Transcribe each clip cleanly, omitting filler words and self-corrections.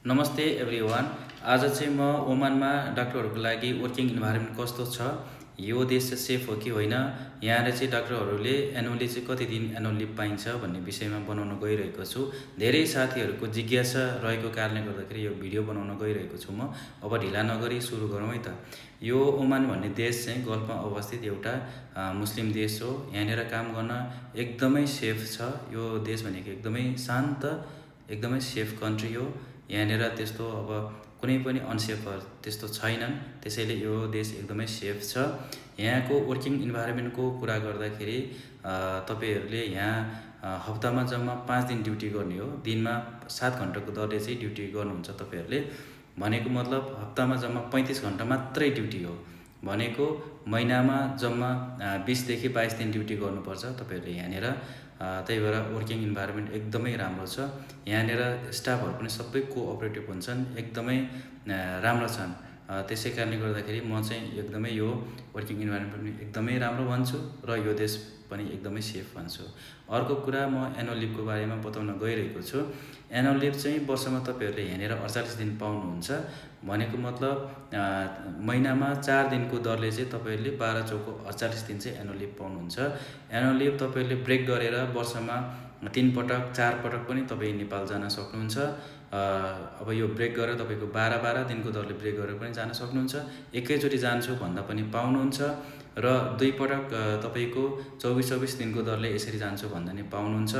नमस्ते एभ्रिवान। आज चाहिँ म ओमानमा डाक्टरहरूको लागि वर्किङ इन्भाइरोमेन्ट कस्तो छ, यो देश चाहिँ सेफ हो कि होइन, यहाँ चाहिँ डाक्टरहरूले एनुअली चाहिँ कति दिन एनुअल लिभ पाइन्छ भन्ने विषयमा बनाउन गइरहेको छु। धेरै साथीहरूको जिज्ञासा रहेको कारणले गर्दाखेरि यो भिडियो बनाउन गइरहेको छु म। अब ढिला नगरी सुरु गरौँ है त। यो ओमान भन्ने देश चाहिँ गल्फमा अवस्थित एउटा मुस्लिम देश हो। यहाँनिर काम गर्न एकदमै सेफ छ। यो देश भनेको एकदमै शान्त, एकदमै सेफ कन्ट्री हो। यहाँनिर त्यस्तो अब कुनै पनि अनसेफहरू त्यस्तो छैनन्, त्यसैले यो देश एकदमै सेफ छ। यहाँको वर्किङ इन्भाइरोमेन्टको कुरा गर्दाखेरि तपाईहरूले यहाँ हप्तामा जम्मा 5 दिन ड्युटी गर्ने हो। दिनमा 7 घण्टाको दरले चाहिँ ड्युटी गर्नुहुन्छ तपाईहरूले। भनेको मतलब हप्तामा जम्मा 35 घण्टा मात्रै ड्युटी हो। भनेको महिनामा जम्मा 20 देखि 22 दिन ड्युटी गर्नुपर्छ तपाईहरूले यहाँनिर। त्यही भएर वर्किङ इन्भाइरोमेन्ट एकदमै राम्रो छ। यहाँनिर स्टाफहरू पनि सबै कोअपरेटिभ हुन्छन्, एकदमै राम्रो छन्। त्यसै कारणले गर्दाखेरि म चाहिँ एकदमै यो वर्किङ इन्भाइरोमेन्ट पनि एकदमै राम्रो भन्छु र यो देश पनि एकदमै सेफ भन्छु। अर्को कुरा म एनुअल लिभको बारेमा बताउन गइरहेको छु। एनुअल लिभ चाहिँ वर्षमा तपाईहरूले यहाँनिर 48 दिन पाउनुहुन्छ। भनेको मतलब महिनामा 4 दिनको दरले चाहिँ तपाईहरूले 12 चौको 48 दिन चाहिँ एनुअल लिभ पाउनुहुन्छ। एनुअल लिभ तपाईहरूले ब्रेक गरेर वर्षमा 3 पटक 4 पटक पनि तपाईँ नेपाल जान सक्नुहुन्छ। अब यो ब्रेक गरेर तपाईँको 12 दिनको दरले ब्रेक गरेर पनि जान सक्नुहुन्छ। एकैचोटि जान्छु भन्दा पनि पाउनुहुन्छ र 2 पटक तपाईँको 24 दिनको दरले यसरी जान्छु भन्दा नि पाउनुहुन्छ।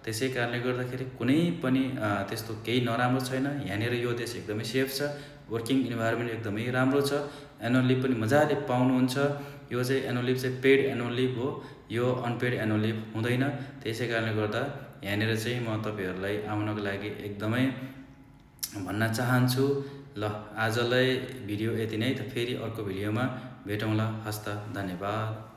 त्यसै कारणले गर्दाखेरि कुनै पनि त्यस्तो केही नराम्रो छैन। यहाँनिर यो देश एकदमै सेफ छ, वर्किङ इन्भाइरोमेन्ट एकदमै राम्रो छ। एनुअल लिभ पनि मजाले पाउनुहुन्छ। यो चाहिँ एनुअल लिभ चाहिँ पेड एनुअल लिभ हो, यो अनपेड एनुअल लिभ हुँदैन। त्यसै कारणले गर्दा यहाँनिर चाहिँ म तपाईहरूलाई आउनको लागि एकदमै भन्न चाहन्छु। ल, आजलाई भिडियो यति नै। त फेरि अर्को भिडियोमा भेटौँला। हस्त, धन्यवाद।